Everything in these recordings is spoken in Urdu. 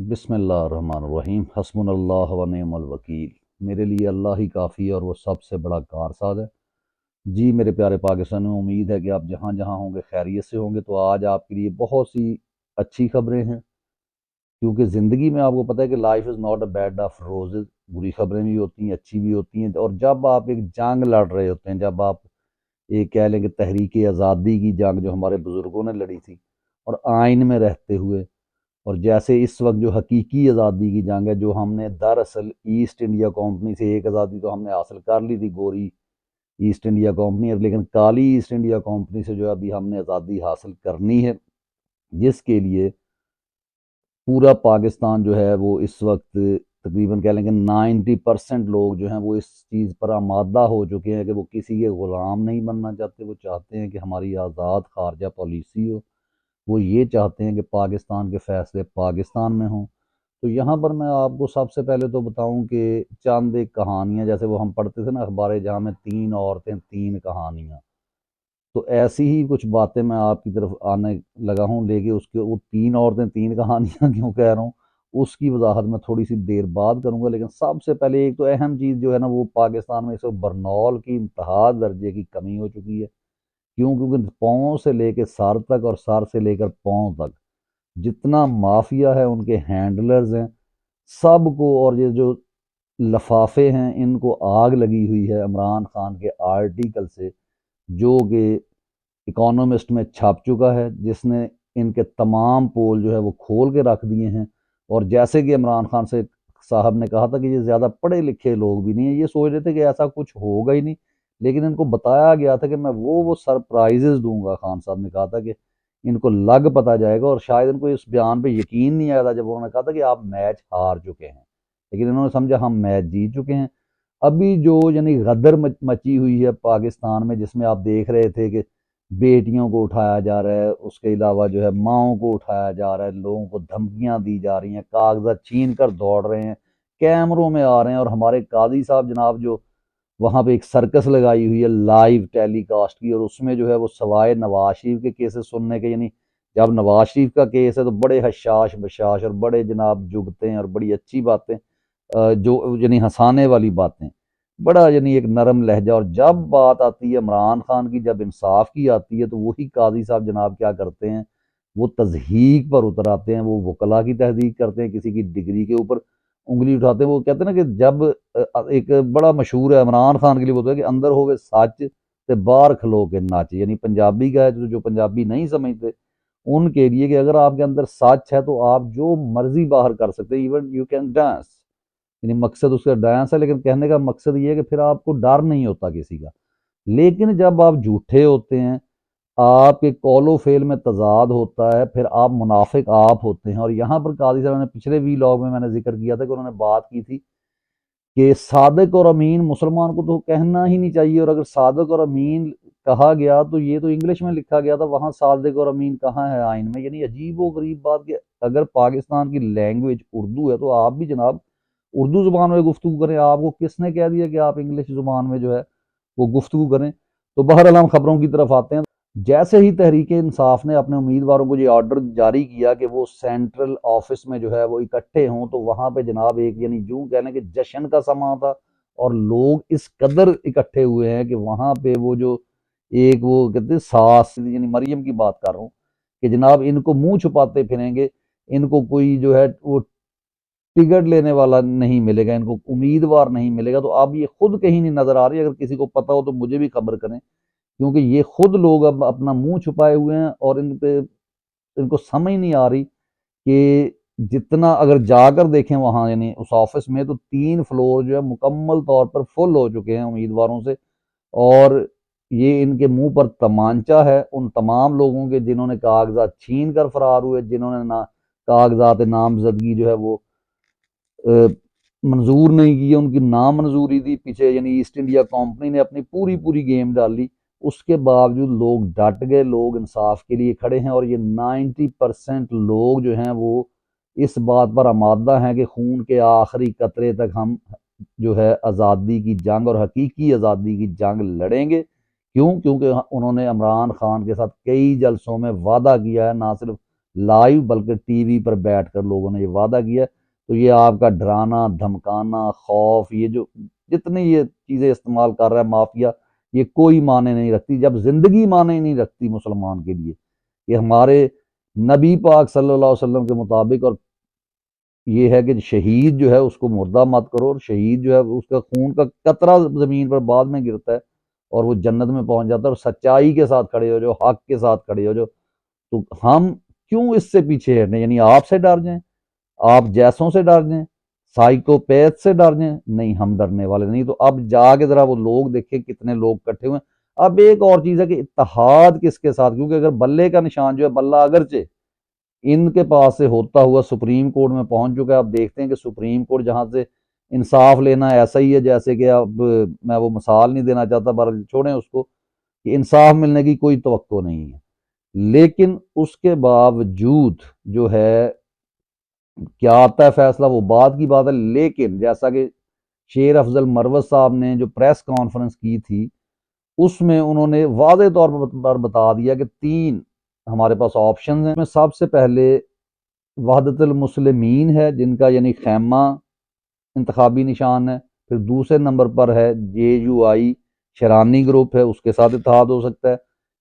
بسم اللہ الرحمن الرحیم، حسبنا اللہ و نعم الوکیل۔ میرے لیے اللہ ہی کافی ہے اور وہ سب سے بڑا کارساز ہے۔ جی میرے پیارے پاکستانیوں، امید ہے کہ آپ جہاں جہاں ہوں گے خیریت سے ہوں گے۔ تو آج آپ کے لیے بہت سی اچھی خبریں ہیں، کیونکہ زندگی میں آپ کو پتہ ہے کہ life is not a bad of roses. بری خبریں بھی ہوتی ہیں، اچھی بھی ہوتی ہیں، اور جب آپ ایک جنگ لڑ رہے ہوتے ہیں، جب آپ ایک کہہ لیں کہ تحریک آزادی کی جنگ جو ہمارے بزرگوں نے لڑی تھی، اور آئین میں رہتے ہوئے، اور جیسے اس وقت جو حقیقی آزادی کی جنگ ہے، جو ہم نے دراصل ایسٹ انڈیا کمپنی سے ایک آزادی تو ہم نے حاصل کر لی تھی، گوری ایسٹ انڈیا کمپنی، لیکن کالی ایسٹ انڈیا کمپنی سے جو ہے ابھی ہم نے آزادی حاصل کرنی ہے، جس کے لیے پورا پاکستان جو ہے وہ اس وقت تقریباً کہہ لیں کہ 90% لوگ جو ہیں وہ اس چیز پر آمادہ ہو چکے ہیں کہ وہ کسی کے غلام نہیں بننا چاہتے۔ وہ چاہتے ہیں کہ ہماری آزاد خارجہ پالیسی ہو، وہ یہ چاہتے ہیں کہ پاکستان کے فیصلے پاکستان میں ہوں۔ تو یہاں پر میں آپ کو سب سے پہلے تو بتاؤں کہ چند ایک کہانیاں، جیسے وہ ہم پڑھتے تھے نا اخبار جہاں میں 3 عورتیں 3 کہانیاں، تو ایسی ہی کچھ باتیں میں آپ کی طرف آنے لگا ہوں لے کے۔ اس کے وہ 3 عورتیں 3 کہانیاں کیوں کہہ رہا ہوں، اس کی وضاحت میں تھوڑی سی دیر بعد کروں گا۔ لیکن سب سے پہلے ایک تو اہم چیز جو ہے نا، وہ پاکستان میں اس وقت برنول کی انتہا درجے کی کمی ہو چکی ہے۔ کیونکہ پاؤں سے لے کے سر تک اور سر سے لے کر پاؤں تک جتنا مافیا ہے، ان کے ہینڈلرز ہیں، سب کو، اور یہ جو لفافے ہیں، ان کو آگ لگی ہوئی ہے عمران خان کے آرٹیکل سے، جو کہ اکانومسٹ میں چھپ چکا ہے، جس نے ان کے تمام پول جو ہے وہ کھول کے رکھ دیے ہیں۔ اور جیسے کہ عمران خان سے صاحب نے کہا تھا کہ یہ زیادہ پڑھے لکھے لوگ بھی نہیں ہیں، یہ سوچ رہے تھے کہ ایسا کچھ ہوگا ہی نہیں، لیکن ان کو بتایا گیا تھا کہ میں وہ سرپرائزز دوں گا۔ خان صاحب نے کہا تھا کہ ان کو لگ پتہ جائے گا، اور شاید ان کو اس بیان پہ یقین نہیں آیا تھا جب انہوں نے کہا تھا کہ آپ میچ ہار چکے ہیں، لیکن انہوں نے سمجھا ہم میچ جیت چکے ہیں۔ ابھی جو یعنی غدر مچی ہوئی ہے پاکستان میں، جس میں آپ دیکھ رہے تھے کہ بیٹیوں کو اٹھایا جا رہا ہے، اس کے علاوہ جو ہے ماؤں کو اٹھایا جا رہا ہے، لوگوں کو دھمکیاں دی جا رہی ہیں، کاغذات چھین کر دوڑ رہے ہیں، کیمروں میں آ رہے ہیں، اور ہمارے قاضی صاحب جناب جو وہاں پہ ایک سرکس لگائی ہوئی ہے لائیو ٹیلی کاسٹ کی، اور اس میں جو ہے وہ سوائے نواز شریف کے کیسز سننے کے، یعنی جب نواز شریف کا کیس ہے تو بڑے حشاش بشاش اور بڑے جناب جگتے ہیں، اور بڑی اچھی باتیں جو یعنی ہنسانے والی باتیں، بڑا یعنی ایک نرم لہجہ۔ اور جب بات آتی ہے عمران خان کی، جب انصاف کی آتی ہے، تو وہی قاضی صاحب جناب کیا کرتے ہیں، وہ تضحیق پر اتر آتے ہیں، وہ وکلا کی تحقیق کرتے ہیں، کسی کی ڈگری کے اوپر انگلی اٹھاتے ہیں۔ وہ کہتے ہیں نا کہ جب ایک بڑا مشہور ہے عمران خان کے لیے، بولتا ہے کہ اندر ہوئے سچ تے باہر کھلو کے نچ، یعنی پنجابی کا ہے، جو پنجابی نہیں سمجھتے ان کے لیے کہ اگر آپ کے اندر سچ ہے تو آپ جو مرضی باہر کر سکتے ہیں، ایون یو کین ڈانس، یعنی مقصد اس کا ڈانس ہے، لیکن کہنے کا مقصد یہ ہے کہ پھر آپ کو ڈر نہیں ہوتا کسی کا۔ لیکن جب آپ جھوٹے ہوتے ہیں، آپ کے قول و فعل میں تضاد ہوتا ہے، پھر آپ منافق آپ ہوتے ہیں۔ اور یہاں پر قاضی صاحب نے پچھلے ویلاگ میں نے ذکر کیا تھا کہ انہوں نے بات کی تھی کہ صادق اور امین مسلمان کو تو کہنا ہی نہیں چاہیے، اور اگر صادق اور امین کہا گیا تو یہ تو انگلش میں لکھا گیا تھا، وہاں صادق اور امین کہاں ہے آئین میں؟ یعنی عجیب و غریب بات کہ اگر پاکستان کی لینگویج اردو ہے تو آپ بھی جناب اردو زبان میں گفتگو کریں۔ آپ کو کس نے کہہ دیا کہ آپ انگلش زبان میں جو ہے وہ گفتگو کریں؟ تو بہرحال ہم خبروں کی طرف آتے ہیں۔ جیسے ہی تحریک انصاف نے اپنے امیدواروں کو یہ آرڈر جاری کیا کہ وہ سینٹرل آفس میں جو ہے وہ اکٹھے ہوں، تو وہاں پہ جناب ایک یعنی جو کہہ لیں کہ جشن کا سماں تھا، اور لوگ اس قدر اکٹھے ہوئے ہیں کہ وہاں پہ وہ جو ایک وہ کہتے ہیں ساس، یعنی مریم کی بات کر رہا ہوں، کہ جناب ان کو منہ چھپاتے پھریں گے، ان کو کوئی جو ہے وہ ٹکٹ لینے والا نہیں ملے گا، ان کو امیدوار نہیں ملے گا۔ تو اب یہ خود کہیں نہیں نظر آ رہی، اگر کسی کو پتہ ہو تو مجھے بھی خبر کریں، کیونکہ یہ خود لوگ اب اپنا منہ چھپائے ہوئے ہیں، اور ان کو سمجھ نہیں آ رہی کہ جتنا اگر جا کر دیکھیں وہاں یعنی اس آفس میں، تو 3 فلور جو ہے مکمل طور پر فل ہو چکے ہیں امیدواروں سے، اور یہ ان کے منہ پر تمانچہ ہے ان تمام لوگوں کے جنہوں نے کاغذات چھین کر فرار ہوئے، جنہوں نے کاغذات نامزدگی جو ہے وہ منظور نہیں کی، ان کی نامنظوری دی پیچھے، یعنی ایسٹ انڈیا کمپنی نے اپنی پوری گیم ڈالی، اس کے باوجود لوگ ڈٹ گئے، لوگ انصاف کے لیے کھڑے ہیں۔ اور یہ 90% لوگ جو ہیں وہ اس بات پر آمادہ ہیں کہ خون کے آخری قطرے تک ہم جو ہے آزادی کی جنگ اور حقیقی آزادی کی جنگ لڑیں گے۔ کیوں؟ کیونکہ انہوں نے عمران خان کے ساتھ کئی جلسوں میں وعدہ کیا ہے، نہ صرف لائیو بلکہ ٹی وی پر بیٹھ کر لوگوں نے یہ وعدہ کیا ہے۔ تو یہ آپ کا ڈرانا، دھمکانا، خوف، یہ جو جتنی یہ چیزیں استعمال کر رہا ہے مافیا، یہ کوئی معنی نہیں رکھتی، جب زندگی معنی نہیں رکھتی مسلمان کے لیے۔ یہ ہمارے نبی پاک صلی اللہ علیہ وسلم کے مطابق، اور یہ ہے کہ شہید جو ہے اس کو مردہ مت کرو، اور شہید جو ہے اس کا خون کا قطرہ زمین پر بعد میں گرتا ہے اور وہ جنت میں پہنچ جاتا ہے، اور سچائی کے ساتھ کھڑے ہو جو، حق کے ساتھ کھڑے ہو جو۔ تو ہم کیوں اس سے پیچھے ہٹیں؟ یعنی آپ سے ڈر جائیں، آپ جیسوں سے ڈر جائیں، سائیکوپیتھ سے ڈر جائیں؟ نہیں، ہم ڈرنے والے نہیں۔ تو اب جا کے ذرا وہ لوگ دیکھیں کتنے لوگ اکٹھے ہوئے ہیں۔ اب ایک اور چیز ہے کہ اتحاد کس کے ساتھ، کیونکہ اگر بلے کا نشان جو ہے، بلہ اگرچہ ان کے پاس سے ہوتا ہوا سپریم کورٹ میں پہنچ چکا ہے، اب دیکھتے ہیں کہ سپریم کورٹ جہاں سے انصاف لینا ایسا ہی ہے جیسے کہ اب میں وہ مثال نہیں دینا چاہتا، بہرحال چھوڑیں اس کو، کہ انصاف ملنے کی کوئی توقع نہیں ہے۔ لیکن اس کے باوجود جو ہے کیا آتا ہے فیصلہ وہ بعد کی بات ہے، لیکن جیسا کہ شیر افضل مروت صاحب نے جو پریس کانفرنس کی تھی، اس میں انہوں نے واضح طور پر بتا دیا کہ 3 ہمارے پاس آپشنز ہیں۔ میں سب سے پہلے وحدت المسلمین ہے، جن کا یعنی خیمہ انتخابی نشان ہے، پھر دوسرے نمبر پر ہے جے یو آئی شرانی گروپ ہے، اس کے ساتھ اتحاد ہو سکتا ہے۔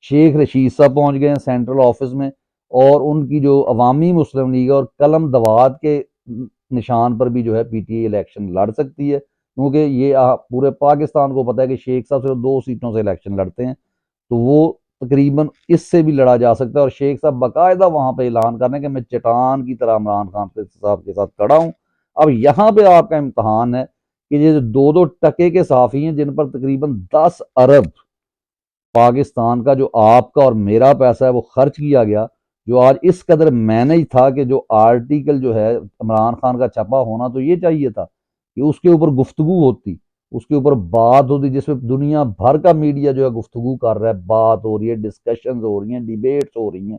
شیخ رشید صاحب پہنچ گئے ہیں سینٹرل آفس میں، اور ان کی جو عوامی مسلم لیگ ہے اور قلم دوات کے نشان پر بھی جو ہے پی ٹی اے الیکشن لڑ سکتی ہے، کیونکہ یہ پورے پاکستان کو پتہ ہے کہ شیخ صاحب صرف 2 سیٹوں سے الیکشن لڑتے ہیں، تو وہ تقریباً اس سے بھی لڑا جا سکتا ہے۔ اور شیخ صاحب باقاعدہ وہاں پہ اعلان کرنے کہ میں چٹان کی طرح عمران خان صاحب کے ساتھ کھڑا ہوں۔ اب یہاں پہ آپ کا امتحان ہے کہ یہ 2 ٹکے کے صحافی ہیں، جن پر تقریباً 10 ارب پاکستان کا جو آپ کا اور میرا پیسہ ہے وہ خرچ کیا گیا، جو آج اس قدر مینج تھا کہ جو آرٹیکل جو ہے عمران خان کا چھپا ہونا تو یہ چاہیے تھا کہ اس کے اوپر گفتگو ہوتی، اس کے اوپر بات ہوتی، جس میں دنیا بھر کا میڈیا جو ہے گفتگو کر رہا ہے، بات ہو رہی ہے، ڈسکشنز ہو رہی ہیں، ڈیبیٹس ہو رہی ہیں۔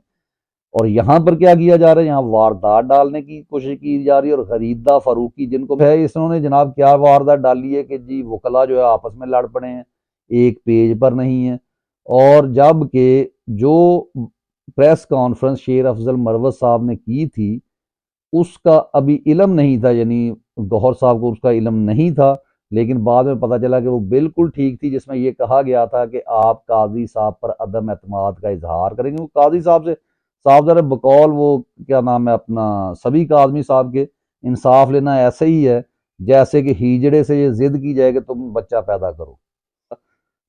اور یہاں پر کیا کیا جا رہا ہے؟ یہاں واردات ڈالنے کی کوشش کی جا رہی ہے، اور غریدہ فاروقی جن کو ہے، انہوں نے جناب کیا واردات ڈالی ہے کہ جی وکلا جو ہے آپس میں لڑ پڑے ہیں، ایک پیج پر نہیں ہے۔ اور جب کہ جو پریس کانفرنس شیر افضل مروت صاحب نے کی تھی، اس کا ابھی علم نہیں تھا، یعنی گوہر صاحب کو اس کا علم نہیں تھا، لیکن بعد میں پتہ چلا کہ وہ بالکل ٹھیک تھی، جس میں یہ کہا گیا تھا کہ آپ قاضی صاحب پر عدم اعتماد کا اظہار کریں گے۔ وہ قاضی صاحب سے صاحب ذرا بقول وہ کیا نام ہے اپنا سبھی اعظمی صاحب کے، انصاف لینا ایسے ہی ہے جیسے کہ ہیجڑے سے یہ ضد کی جائے کہ تم بچہ پیدا کرو۔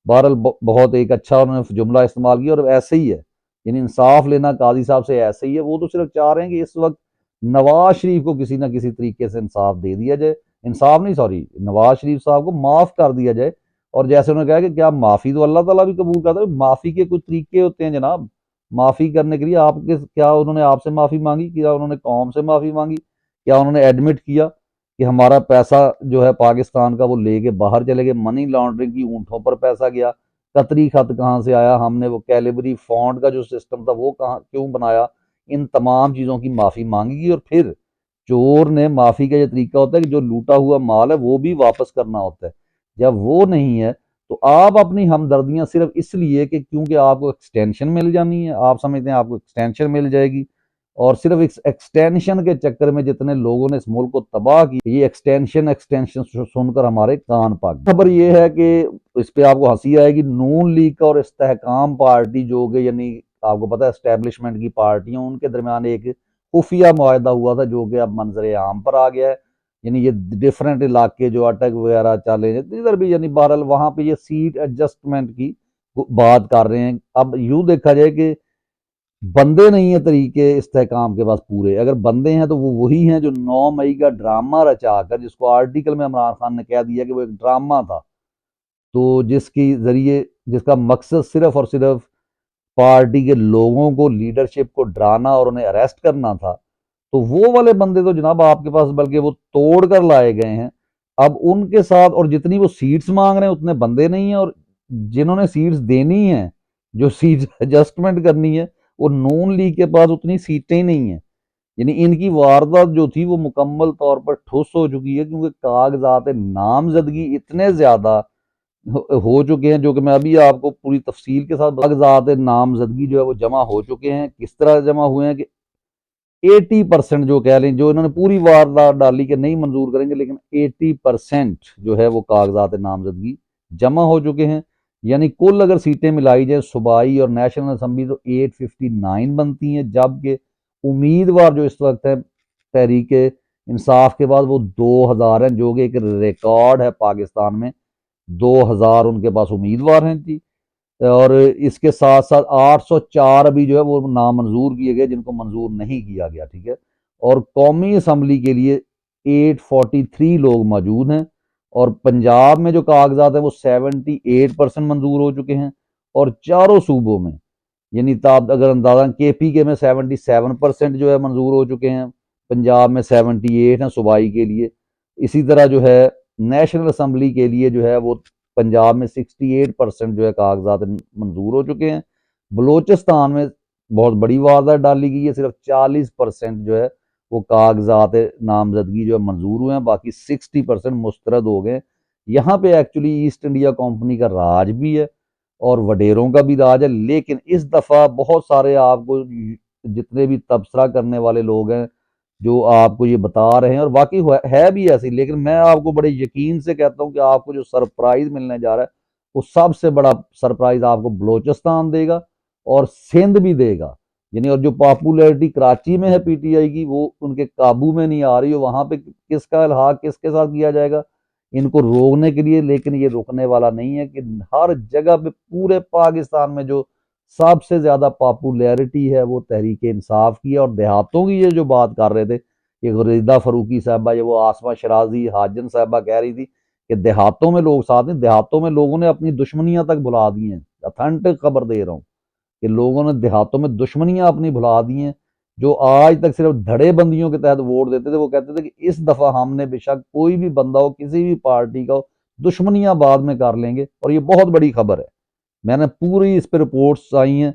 بہرحال بہت ایک اچھا انہوں نے جملہ استعمال کیا، اور ایسے ہی ہے، یعنی انصاف لینا قاضی صاحب سے ایسے ہی ہے۔ وہ تو صرف چاہ رہے ہیں کہ اس وقت نواز شریف کو کسی نہ کسی طریقے سے انصاف دے دیا جائے، انصاف نہیں سوری نواز شریف صاحب کو معاف کر دیا جائے۔ اور جیسے انہوں نے کہا کہ کیا معافی تو اللہ تعالیٰ بھی قبول کرتا ہے، معافی کے کچھ طریقے ہوتے ہیں جناب، معافی کرنے کے لیے آپ کے کیا انہوں نے آپ سے معافی مانگی، کیا انہوں نے قوم سے معافی مانگی، کیا انہوں نے ایڈمٹ کیا کہ ہمارا پیسہ جو ہے پاکستان کا وہ لے کے باہر چلے گئے، منی لانڈرنگ کی اونٹوں پر پیسہ گیا، قطری خط کہاں سے آیا، ہم نے وہ کیلیبری فونٹ کا جو سسٹم تھا وہ کہاں کیوں بنایا، ان تمام چیزوں کی معافی مانگی گی۔ اور پھر چور نے معافی کا یہ طریقہ ہوتا ہے کہ جو لوٹا ہوا مال ہے وہ بھی واپس کرنا ہوتا ہے، جب وہ نہیں ہے تو آپ اپنی ہمدردیاں صرف اس لیے کہ کیونکہ آپ کو ایکسٹینشن مل جانی ہے، آپ سمجھتے ہیں آپ کو ایکسٹینشن مل جائے گی، اور صرف ایکسٹینشن کے چکر میں جتنے لوگوں نے اس ملک کو تباہ کی، یہ ایکسٹینشن سن کر ہمارے کان پاک۔ خبر یہ ہے کہ اس پہ آپ کو ہنسی آئے گی، نون لیگ کا اور استحکام پارٹی جو کہ یعنی آپ کو پتہ ہے اسٹیبلشمنٹ کی پارٹیاں، ان کے درمیان ایک خفیہ معاہدہ ہوا تھا جو کہ اب منظر عام پر آ گیا ہے، یعنی یہ ڈفرینٹ علاقے جو اٹک وغیرہ چلے ادھر بھی، یعنی بہرحال وہاں پہ یہ سیٹ ایڈجسٹمنٹ کی بات کر رہے ہیں۔ اب یوں دیکھا جائے کہ بندے نہیں ہیں طریقے استحکام کے پاس پورے، اگر بندے ہیں تو وہ وہی ہیں جو 9 مئی کا ڈرامہ رچا کر، جس کو آرٹیکل میں عمران خان نے کہہ دیا کہ وہ ایک ڈرامہ تھا، تو جس کی ذریعے جس کا مقصد صرف اور صرف پارٹی کے لوگوں کو، لیڈرشپ کو ڈرانا اور انہیں اریسٹ کرنا تھا، تو وہ والے بندے تو جناب آپ کے پاس بلکہ وہ توڑ کر لائے گئے ہیں۔ اب ان کے ساتھ، اور جتنی وہ سیٹس مانگ رہے ہیں اتنے بندے نہیں ہیں، اور جنہوں نے سیٹس دینی ہیں، جو سیٹس ایڈجسٹمنٹ کرنی ہے، وہ نون لیگ کے پاس اتنی سیٹیں ہی نہیں ہیں، یعنی ان کی واردات جو تھی وہ مکمل طور پر ٹھوس ہو چکی ہے، کیونکہ کاغذات نامزدگی اتنے زیادہ ہو چکے ہیں، جو کہ میں ابھی آپ کو پوری تفصیل کے ساتھ کاغذات نامزدگی جو ہے وہ جمع ہو چکے ہیں۔ کس طرح جمع ہوئے ہیں کہ 80% جو کہہ لیں، جو انہوں نے پوری واردات ڈالی کہ نہیں منظور کریں گے، لیکن 80% جو ہے وہ کاغذات نامزدگی جمع ہو چکے ہیں۔ یعنی کل اگر سیٹیں ملائی جائیں صوبائی اور نیشنل اسمبلی تو 859 بنتی ہیں، جبکہ امیدوار جو اس وقت ہے تحریک انصاف کے بعد وہ 2000 ہیں، جو کہ ایک ریکارڈ ہے پاکستان میں۔ 2000 ان کے پاس امیدوار ہیں جی، اور اس کے ساتھ ساتھ 804 ابھی جو ہے وہ نامنظور کیے گئے، جن کو منظور نہیں کیا گیا، ٹھیک ہے۔ اور قومی اسمبلی کے لیے 843 لوگ موجود ہیں، اور پنجاب میں جو کاغذات ہیں وہ 78% منظور ہو چکے ہیں، اور چاروں صوبوں میں یعنی اگر اندازہ کے پی کے میں 77% جو ہے منظور ہو چکے ہیں، پنجاب میں 78 ہیں صوبائی کے لیے۔ اسی طرح جو ہے نیشنل اسمبلی کے لیے جو ہے وہ پنجاب میں 68% جو ہے کاغذات منظور ہو چکے ہیں۔ بلوچستان میں بہت بڑی واردات ڈالی گئی ہے، صرف 40% جو ہے وہ کاغذات نامزدگی جو ہے منظور ہوئے ہیں، باقی 60% مسترد ہو گئے۔ یہاں پہ ایکچولی ایسٹ انڈیا کمپنی کا راج بھی ہے اور وڈیروں کا بھی راج ہے، لیکن اس دفعہ بہت سارے آپ کو جتنے بھی تبصرہ کرنے والے لوگ ہیں جو آپ کو یہ بتا رہے ہیں، اور واقعی ہے بھی ایسی، لیکن میں آپ کو بڑے یقین سے کہتا ہوں کہ آپ کو جو سرپرائز ملنے جا رہا ہے وہ سب سے بڑا سرپرائز آپ کو بلوچستان دے گا اور سندھ بھی دے گا۔ یعنی اور جو پاپولیرٹی کراچی میں ہے پی ٹی آئی کی، وہ ان کے قابو میں نہیں آ رہی ہے، وہاں پہ کس کا الحاق کس کے ساتھ کیا جائے گا ان کو روکنے کے لیے، لیکن یہ رکنے والا نہیں ہے کہ ہر جگہ پہ پورے پاکستان میں جو سب سے زیادہ پاپولیرٹی ہے وہ تحریک انصاف کی ہے۔ اور دیہاتوں کی یہ جو بات کر رہے تھے، یہ غریدہ فروخی صاحبہ، یہ وہ آسمہ شرازی حاجن صاحبہ کہہ رہی تھی کہ دیہاتوں میں لوگ ساتھ ہیں، دیہاتوں میں لوگوں نے اپنی دشمنیاں تک بھلا دی ہیں۔ اتھینٹک خبر دے رہا ہوں کہ لوگوں نے دیہاتوں میں دشمنیاں اپنی بھلا دی ہیں، جو آج تک صرف دھڑے بندیوں کے تحت ووٹ دیتے تھے، وہ کہتے تھے کہ اس دفعہ ہم نے بے شک کوئی بھی بندہ ہو کسی بھی پارٹی کا ہو، دشمنیاں بعد میں کر لیں گے۔ اور یہ بہت بڑی خبر ہے، میں نے پوری اس پہ رپورٹس آئی ہیں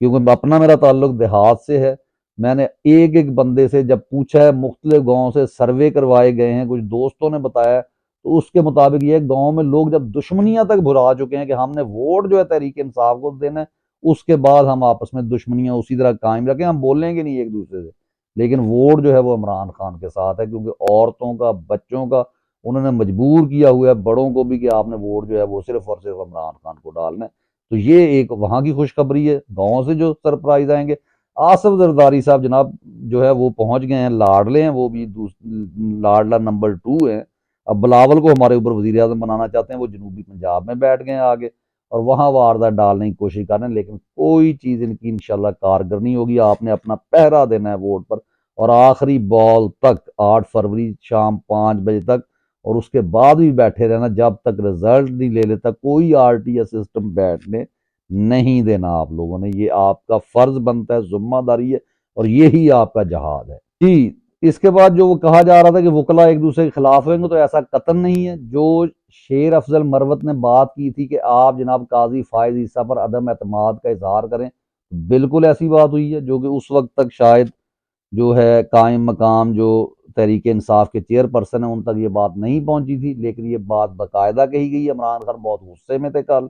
کیونکہ اپنا میرا تعلق دیہات سے ہے۔ میں نے ایک ایک بندے سے جب پوچھا ہے، مختلف گاؤں سے سروے کروائے گئے ہیں، کچھ دوستوں نے بتایا، تو اس کے مطابق یہ گاؤں میں لوگ جب دشمنیاں تک بھلا چکے ہیں کہ ہم نے ووٹ جو ہے تحریک انصاف کو دینا ہے، اس کے بعد ہم آپس میں دشمنیاں اسی طرح قائم رکھیں، ہم بولیں گے نہیں ایک دوسرے سے، لیکن ووٹ جو ہے وہ عمران خان کے ساتھ ہے، کیونکہ عورتوں کا بچوں کا انہوں نے مجبور کیا ہوا ہے، بڑوں کو بھی، کہ آپ نے ووٹ جو ہے وہ صرف اور صرف عمران خان کو ڈالنا ہے۔ تو یہ ایک وہاں کی خوشخبری ہے۔ گاؤں سے جو سرپرائز آئیں گے، آصف زرداری صاحب جناب جو ہے وہ پہنچ گئے ہیں، لاڈلے ہیں، وہ بھی لاڈلا نمبر 2 ہیں۔ اب بلاول کو ہمارے اوپر وزیر اعظم بنانا چاہتے ہیں، وہ جنوبی پنجاب میں بیٹھ گئے ہیں آگے، اور وہاں واردات ڈالنے کی کوشش کر رہے ہیں، لیکن کوئی چیز ان کی انشاءاللہ کارگر نہیں ہوگی۔ آپ نے اپنا پہرا دینا ہے ووٹ پر، اور آخری بال تک 8 فروری شام 5 بجے تک، اور اس کے بعد بھی بیٹھے رہنا جب تک رزلٹ نہیں لے لیتا۔ کوئی آر ٹی ایس سسٹم بیٹھنے نہیں دینا آپ لوگوں نے، یہ آپ کا فرض بنتا ہے، ذمہ داری ہے، اور یہی آپ کا جہاد ہے جی۔ اس کے بعد جو وہ کہا جا رہا تھا کہ وکلا ایک دوسرے کے خلاف ہوئیں گے، تو ایسا قطعاً نہیں ہے۔ جو شیر افضل مروت نے بات کی تھی کہ آپ جناب قاضی فائز عیسیٰ پر عدم اعتماد کا اظہار کریں، بالکل ایسی بات ہوئی ہے، جو کہ اس وقت تک شاید جو ہے قائم مقام جو تحریک انصاف کے چیئر پرسن ہیں ان تک یہ بات نہیں پہنچی تھی، لیکن یہ بات باقاعدہ کہی گئی ہے۔ عمران خان بہت غصے میں تھے کل،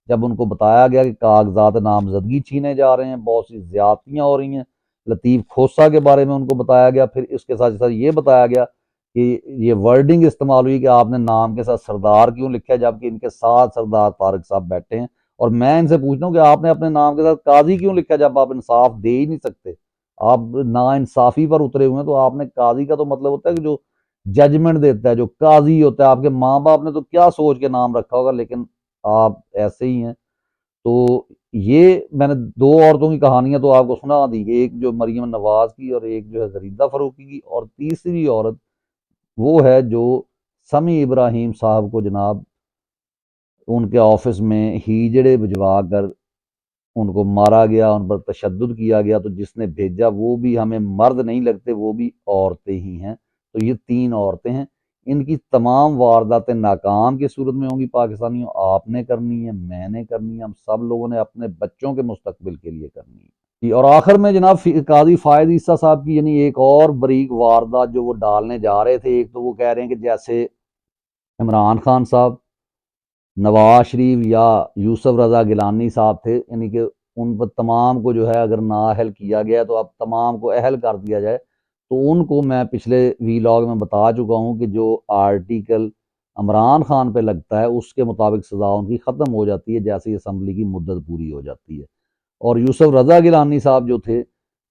جب ان کو بتایا گیا کہ کاغذات نامزدگی چھینے جا رہے ہیں، بہت سی زیادتیاں ہو رہی ہیں۔ لطیف کھوسہ کے بارے میں ان کو بتایا گیا، پھر اس کے ساتھ ساتھ یہ بتایا گیا کہ یہ ورڈنگ استعمال ہوئی کہ آپ نے نام کے ساتھ سردار کیوں لکھا ہے، جبکہ ان کے ساتھ سردار طارق صاحب بیٹھے ہیں، اور میں ان سے پوچھتا ہوں کہ آپ نے اپنے نام کے ساتھ قاضی کیوں لکھا ہے جب آپ انصاف دے ہی نہیں سکتے؟ آپ نا انصافی پر اترے ہوئے ہیں، تو آپ نے قاضی کا تو مطلب ہوتا ہے کہ جو ججمنٹ دیتا ہے، جو قاضی ہوتا ہے۔ آپ کے ماں باپ نے تو کیا سوچ کے نام رکھا ہوگا، لیکن آپ ایسے ہی ہیں۔ تو یہ میں نے 2 عورتوں کی کہانیاں تو آپ کو سنا دی، ایک جو مریم نواز کی اور ایک جو ہے غریدہ فروخی کی، اور تیسری عورت وہ ہے جو سمیع ابراہیم صاحب کو جناب ان کے آفس میں ہیجڑے بھجوا کر ان کو مارا گیا، ان پر تشدد کیا گیا، تو جس نے بھیجا وہ بھی ہمیں مرد نہیں لگتے، وہ بھی عورتیں ہی ہیں۔ تو یہ 3 عورتیں ہیں، ان کی تمام وارداتیں ناکام کی صورت میں ہوں گی پاکستانیوں، آپ نے کرنی ہے، میں نے کرنی ہے، ہم سب لوگوں نے اپنے بچوں کے مستقبل کے لیے کرنی ہے جی۔ اور آخر میں جناب قاضی فائز عیسیٰ صاحب کی یعنی ایک اور بریک واردات جو وہ ڈالنے جا رہے تھے، ایک تو وہ کہہ رہے ہیں کہ جیسے عمران خان صاحب، نواز شریف یا یوسف رضا گیلانی صاحب تھے، یعنی کہ ان پر تمام کو جو ہے اگر نااہل کیا گیا تو اب تمام کو اہل کر دیا جائے۔ تو ان کو میں پچھلے ویلاگ میں بتا چکا ہوں کہ جو آرٹیکل عمران خان پہ لگتا ہے اس کے مطابق سزا ان کی ختم ہو جاتی ہے جیسے اسمبلی کی مدت پوری ہو جاتی ہے۔ اور یوسف رضا گیلانی صاحب جو تھے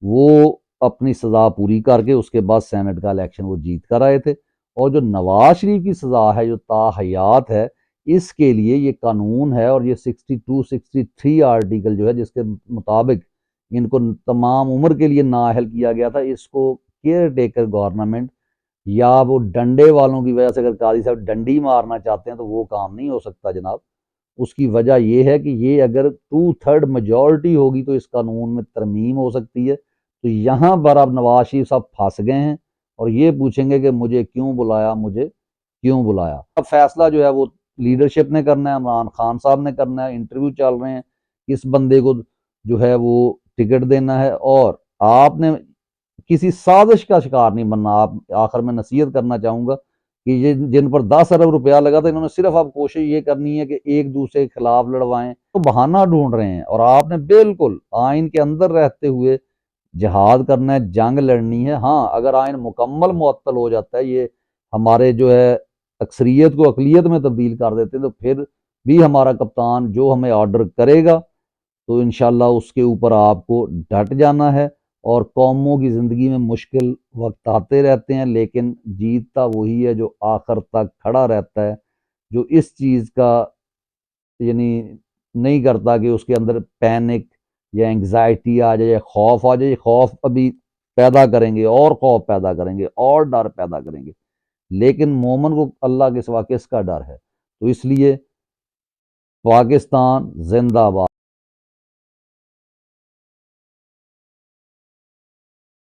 وہ اپنی سزا پوری کر کے اس کے بعد سینٹ کا الیکشن وہ جیت کر آئے تھے۔ اور جو نواز شریف کی سزا ہے جو تا حیات ہے، اس کے لیے یہ قانون ہے اور یہ 62 63 آرٹیکل جو ہے جس کے مطابق ان کو تمام عمر کے لیے نااہل کیا گیا تھا، اس کو کیئر ٹیکر گورنمنٹ یا وہ ڈنڈے والوں کی وجہ سے اگر قاضی صاحب ڈنڈی مارنا چاہتے ہیں تو وہ کام نہیں ہو سکتا جناب۔ اس کی وجہ یہ ہے کہ یہ اگر 2/3 میجورٹی ہوگی تو اس قانون میں ترمیم ہو سکتی ہے۔ تو یہاں پر اب نواز شریف صاحب پھنس گئے ہیں اور یہ پوچھیں گے کہ مجھے کیوں بلایا، مجھے کیوں بلایا۔ اب فیصلہ جو ہے وہ لیڈرشپ نے کرنا ہے، عمران خان صاحب نے کرنا ہے، انٹرویو چل رہے ہیں کس بندے کو جو ہے وہ ٹکٹ دینا ہے۔ اور آپ نے کسی سازش کا شکار نہیں بننا۔ آپ آخر میں نصیحت کرنا چاہوں گا کہ یہ جن پر 10 ارب روپیہ لگا تھا انہوں نے صرف اب کوشش یہ کرنی ہے کہ ایک دوسرے کے خلاف لڑوائیں، تو بہانہ ڈھونڈ رہے ہیں۔ اور آپ نے بالکل آئین کے اندر رہتے ہوئے جہاد کرنا ہے، جنگ لڑنی ہے۔ ہاں اگر آئین مکمل معطل ہو جاتا ہے، یہ ہمارے جو ہے اکثریت کو اقلیت میں تبدیل کر دیتے ہیں، تو پھر بھی ہمارا کپتان جو ہمیں آرڈر کرے گا تو انشاءاللہ اس کے اوپر آپ کو ڈٹ جانا ہے۔ اور قوموں کی زندگی میں مشکل وقت آتے رہتے ہیں لیکن جیتتا وہی ہے جو آخر تک کھڑا رہتا ہے، جو اس چیز کا یعنی نہیں کرتا کہ اس کے اندر پینک یا انگزائٹی آ جائے یا خوف آ جائے۔ خوف ابھی پیدا کریں گے اور خوف پیدا کریں گے اور ڈر پیدا کریں گے، لیکن مومن کو اللہ کے سوا کس کا ڈر ہے؟ تو اس لیے پاکستان زندہ باد۔